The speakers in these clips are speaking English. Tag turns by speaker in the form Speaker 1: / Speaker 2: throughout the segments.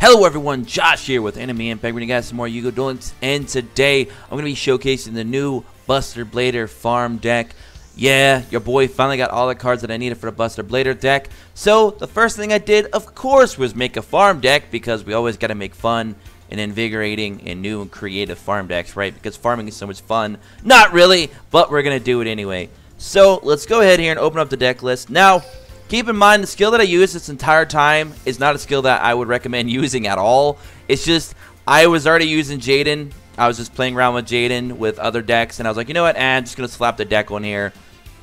Speaker 1: Hello everyone, Josh here with Enemy Impact, bringing you guys some more Yu-Gi-Oh! Duel, and today I'm going to be showcasing the new Buster Blader farm deck. Yeah, your boy finally got all the cards that I needed for the Buster Blader deck. So the first thing I did, of course, was make a farm deck, because we always got to make fun and invigorating and new and creative farm decks, right? Because farming is so much fun. Not really, but we're going to do it anyway. So let's go ahead here and open up the deck list. Now, keep in mind, the skill that I used this entire time is not a skill that I would recommend using at all. It's just, I was already using Jaden. I was just playing around with Jaden with other decks, and I was like, you know what, I'm just going to slap the deck on here.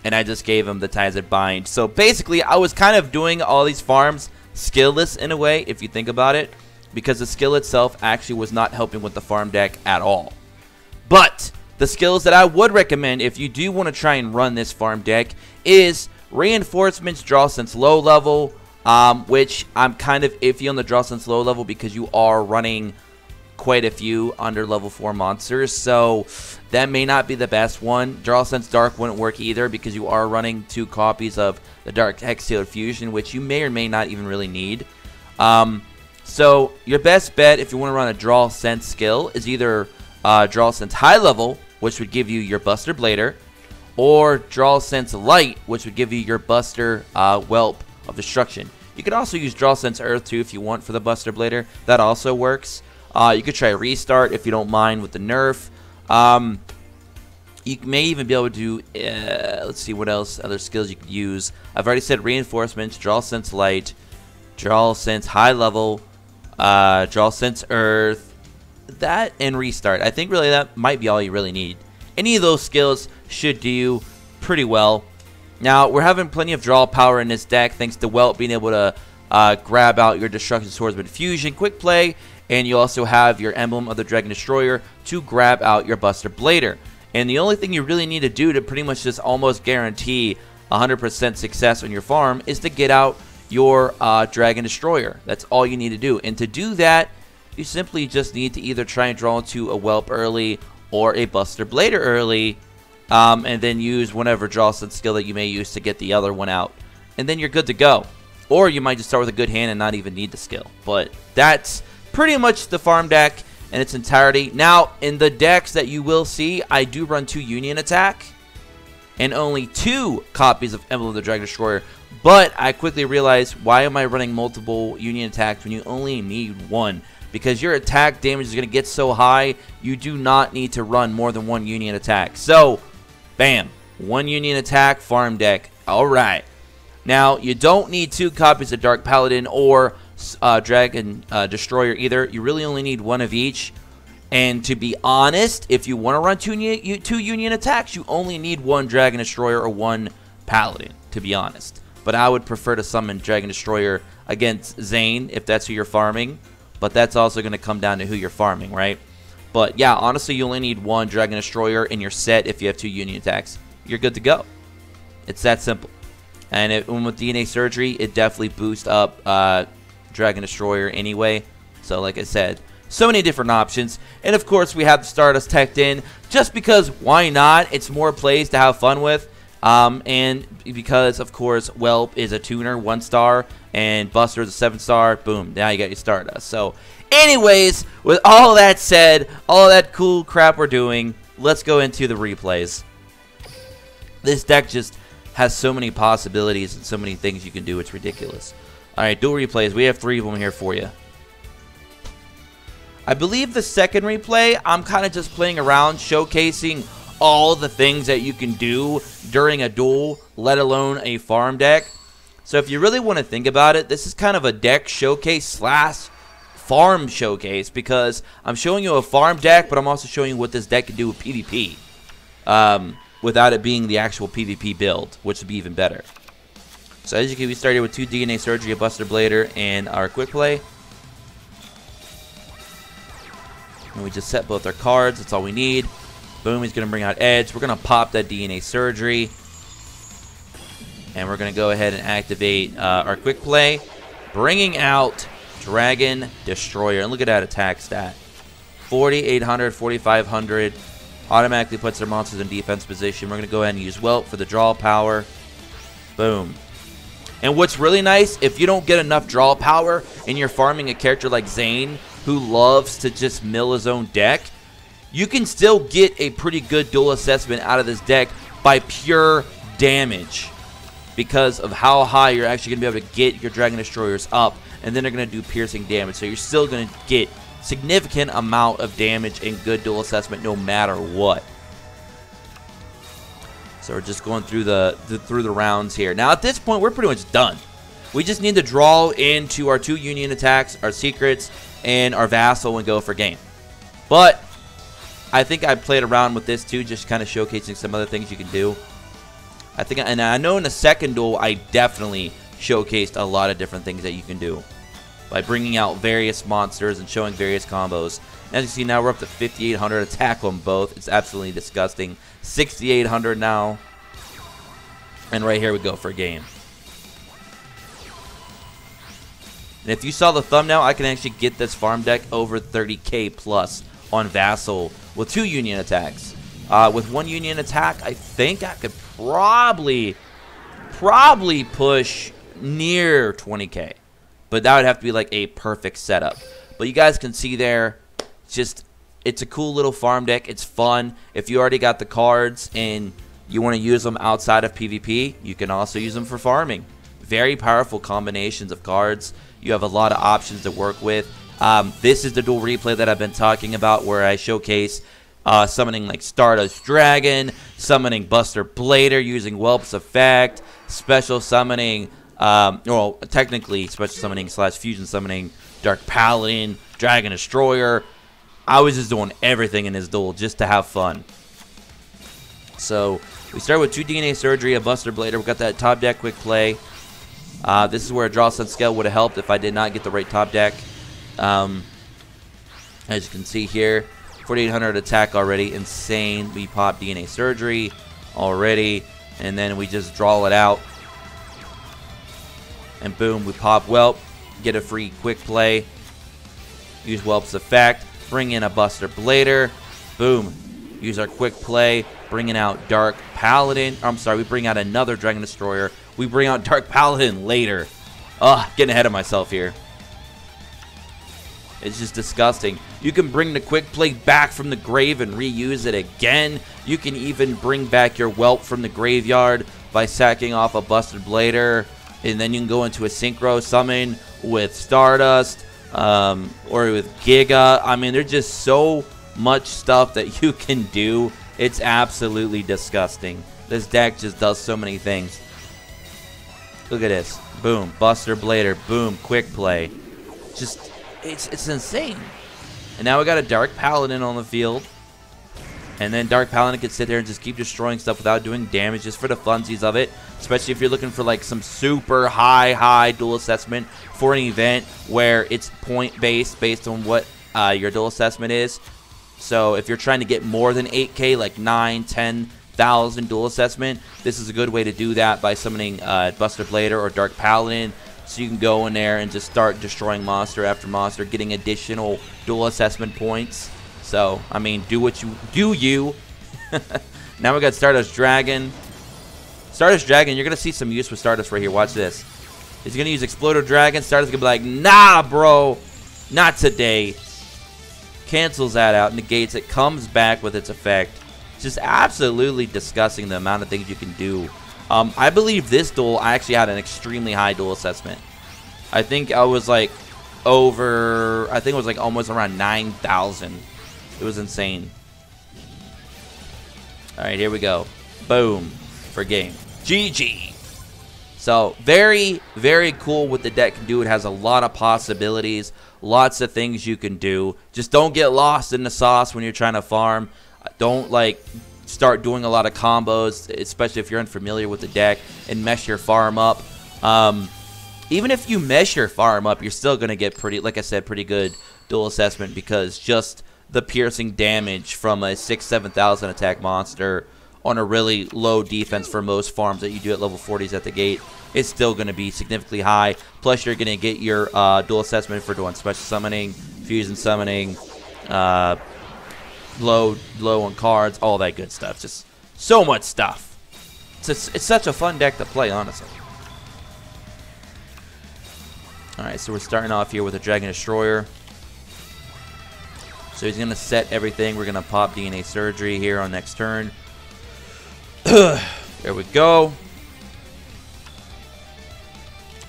Speaker 1: And I just gave him the Ties That Bind. So basically, I was kind of doing all these farms skillless in a way, if you think about it. Because the skill itself actually was not helping with the farm deck at all. But the skills that I would recommend if you do want to try and run this farm deck is Reinforcements, Draw Sense low level, which I'm kind of iffy on the Draw Sense low level because you are running quite a few under level 4 monsters, so that may not be the best one. Draw Sense Dark wouldn't work either because you are running 2 copies of the Dark Hextale Fusion, which you may or may not even really need. So your best bet if you want to run a Draw Sense skill is either Draw Sense High Level, which would give you your Buster Blader, or Draw Sense Light, which would give you your Buster Whelp of Destruction. You could also use Draw Sense Earth too if you want for the Buster Blader. That also works. You could try Restart if you don't mind with the nerf. You may even be able to do, let's see what else, other skills you could use. I've already said Reinforcements, Draw Sense Light, Draw Sense High Level, Draw Sense Earth, that and Restart. I think really that might be all you really need. Any of those skills should do pretty well. Now, we're having plenty of draw power in this deck thanks to Welt being able to grab out your Destruction Swordsman Fusion quick play, and you also have your Emblem of the Dragon Destroyer to grab out your Buster Blader. And the only thing you really need to do to pretty much just almost guarantee 100% success on your farm is to get out your Dragon Destroyer. That's all you need to do. And to do that, you simply just need to either try and draw into a Whelp early or a Buster Blader early, and then use whatever draw sense skill that you may use to get the other one out. And then you're good to go. Or you might just start with a good hand and not even need the skill. But that's pretty much the farm deck in its entirety. Now, in the decks that you will see, I do run 2 Union Attack and only 2 copies of Emblem of the Dragon Destroyer. But I quickly realized, why am I running multiple Union Attacks when you only need 1? Because your attack damage is going to get so high, you do not need to run more than 1 Union Attack. So, bam, 1 Union Attack farm deck. Alright. Now, you don't need 2 copies of Dark Paladin or Dragon Destroyer either. You really only need 1 of each. And to be honest, if you want to run 2 Union Attacks, you only need 1 Dragon Destroyer or 1 Paladin, to be honest. But I would prefer to summon Dragon Destroyer against Zane if that's who you're farming. But that's also going to come down to who you're farming, right? But yeah, honestly, you only need 1 Dragon Destroyer in your set if you have 2 Union Attacks. You're good to go. It's that simple. And with DNA Surgery, it definitely boosts up Dragon Destroyer anyway. So like I said, so many different options. And of course, we have the Stardust teched in just because why not? It's more plays to have fun with. And because, of course, Whelp is a tuner, 1-star, and Buster is a 7-star, boom, now you got your Stardust. So, anyways, with all that said, all that cool crap we're doing, let's go into the replays. This deck just has so many possibilities and so many things you can do, it's ridiculous. Alright, dual replays, we have 3 of them here for you. I believe the second replay, I'm kind of just playing around, showcasing all the things that you can do during a duel, let alone a farm deck. So if you really want to think about it, this is kind of a deck showcase slash farm showcase, because I'm showing you a farm deck, but I'm also showing you what this deck can do with PvP, without it being the actual PvP build, which would be even better. So as you can see, we started with 2 DNA Surgery, a Buster Blader, and our Quick Play. And we just set both our cards, that's all we need. Boom, he's going to bring out Edge. We're going to pop that DNA Surgery. And we're going to go ahead and activate our Quick Play, bringing out Dragon Destroyer. And look at that attack stat. 4,800, 4,500. Automatically puts their monsters in defense position. We're going to go ahead and use Welt for the draw power. Boom. And what's really nice, if you don't get enough draw power and you're farming a character like Zane, who loves to just mill his own deck, you can still get a pretty good dual assessment out of this deck by pure damage, because of how high you're actually going to be able to get your Dragon Destroyers up, and then they're going to do piercing damage. So you're still going to get significant amount of damage and good dual assessment no matter what. So we're just going through the rounds here. Now at this point, we're pretty much done. We just need to draw into our 2 Union attacks, our secrets, and our vassal and go for game. But I think I played around with this too, just kind of showcasing some other things you can do. And I know in the second duel, I definitely showcased a lot of different things that you can do by bringing out various monsters and showing various combos. As you see now, we're up to 5,800 attack on both. It's absolutely disgusting. 6,800 now. And right here we go for a game. And if you saw the thumbnail, I can actually get this farm deck over 30k plus on Vassal with 2 Union attacks. With 1 Union attack, I think I could probably push near 20k. But that would have to be like a perfect setup. But you guys can see there, it's a cool little farm deck. It's fun. If you already got the cards and you want to use them outside of PvP, you can also use them for farming. Very powerful combinations of cards. You have a lot of options to work with. This is the Duel Replay that I've been talking about, where I showcase summoning like Stardust Dragon, summoning Buster Blader using Whelp's Effect, special summoning, well, technically special summoning / fusion summoning Dark Paladin, Dragon Destroyer. I was just doing everything in this duel just to have fun. So we start with 2 DNA Surgery, a Buster Blader. We got that top deck quick play. This is where a draw sense scale would have helped if I did not get the right top deck. As you can see here, 4,800 attack already, insane. We pop DNA Surgery already, and then we just draw it out. And boom, we pop Whelp, get a free quick play, use Whelp's Effect, bring in a Buster Blader, boom, use our quick play, bringing out Dark Paladin. I'm sorry, we bring out another Dragon Destroyer. We bring out Dark Paladin later. Ugh, getting ahead of myself here. It's just disgusting. You can bring the quick play back from the grave and reuse it again. You can even bring back your Whelp from the graveyard by sacking off a Buster Blader. And then you can go into a Synchro Summon with Stardust or with Giga. I mean, there's just so much stuff that you can do. It's absolutely disgusting. This deck just does so many things. Look at this. Boom. Buster Blader. Boom. Quick play. Just, it's insane. And now we got a Dark Paladin on the field. And then Dark Paladin can sit there and just keep destroying stuff without doing damage, just for the funsies of it. Especially if you're looking for like some super high dual assessment for an event where it's point-based, based on what your dual assessment is. So if you're trying to get more than 8k, like 9, 10,000 dual assessment, this is a good way to do that by summoning Buster Blader or Dark Paladin. So you can go in there and just start destroying monster after monster, getting additional dual assessment points. So, I mean, do what you do. Now we got Stardust Dragon. Stardust Dragon, you're going to see some use with Stardust right here. Watch this. He's going to use Exploder Dragon. Stardust going to be like, nah, bro. Not today. Cancels that out, negates it, comes back with its effect. It's just absolutely disgusting the amount of things you can do. I believe this duel, I actually had an extremely high duel assessment. I think I was like over, I think it was like almost around 9,000. It was insane. Alright, here we go. Boom. For game. GG. So, very, very cool what the deck can do. It has a lot of possibilities. Lots of things you can do. Just don't get lost in the sauce when you're trying to farm. Don't, like, start doing a lot of combos, especially if you're unfamiliar with the deck, and mess your farm up. Even if you mess your farm up, you're still going to get pretty, like I said, pretty good dual assessment, because just the piercing damage from a 6,000-7,000 attack monster on a really low defense for most farms that you do at level 40s at the gate is still going to be significantly high. Plus, you're going to get your dual assessment for doing special summoning, fusion summoning, low on cards, all that good stuff. Just so much stuff. It's such a fun deck to play, honestly. Alright, so we're starting off here with a Dragon Destroyer. So he's going to set everything. We're going to pop DNA Surgery here on next turn. There we go.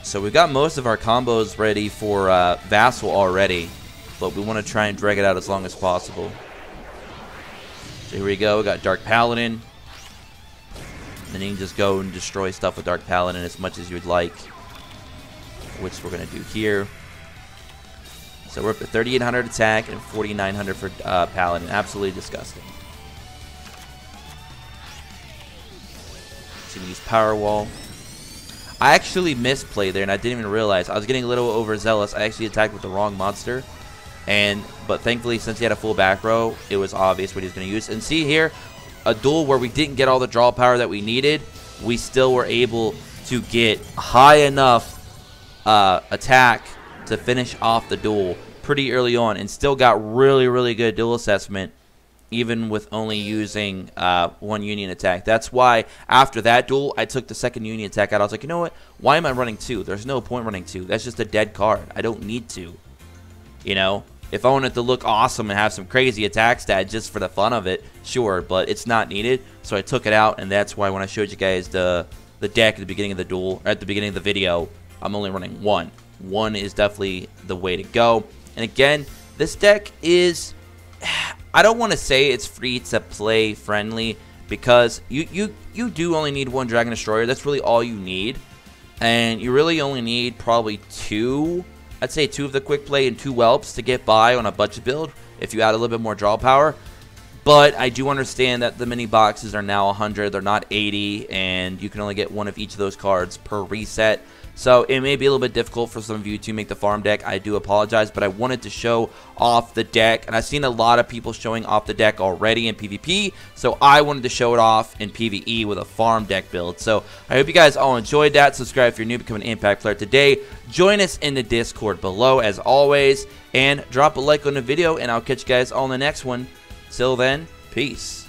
Speaker 1: So we've got most of our combos ready for Vassal already, but we want to try and drag it out as long as possible. So here we go. We got Dark Paladin. Then you can just go and destroy stuff with Dark Paladin as much as you'd like, which we're going to do here. So we're up to 3,800 attack and 4,900 for Paladin. Absolutely disgusting. So we use Power Wall. I actually misplayed there, and I didn't even realize. I was getting a little overzealous. I actually attacked with the wrong monster. But thankfully, since he had a full back row, it was obvious what he was going to use. And see here, a duel where we didn't get all the draw power that we needed, we still were able to get high enough attack to finish off the duel pretty early on, and still got really, really good duel assessment, even with only using one Union attack. That's why after that duel, I took the second Union attack out. I was like, you know what? Why am I running 2? There's no point running 2. That's just a dead card. I don't need to. You know? If I wanted to look awesome and have some crazy attack stat just for the fun of it, sure, but it's not needed. So I took it out, and that's why when I showed you guys the deck at the beginning of the duel, or at the beginning of the video, I'm only running 1. 1 is definitely the way to go. And again, this deck is, I don't want to say it's free to play friendly, because you do only need 1 Dragon Destroyer. That's really all you need. And you really only need probably 2, I'd say 2 of the Quick Play and 2 Whelps to get by on a budget build if you add a little bit more draw power. But I do understand that the mini boxes are now 100, they're not 80, and you can only get 1 of each of those cards per reset. So it may be a little bit difficult for some of you to make the farm deck. I do apologize, but I wanted to show off the deck, and I've seen a lot of people showing off the deck already in PvP, so I wanted to show it off in PvE with a farm deck build. So I hope you guys all enjoyed that. Subscribe if you're new, become an Impact player today. Join us in the Discord below as always, and drop a like on the video, and I'll catch you guys all in the next one. Till then, peace.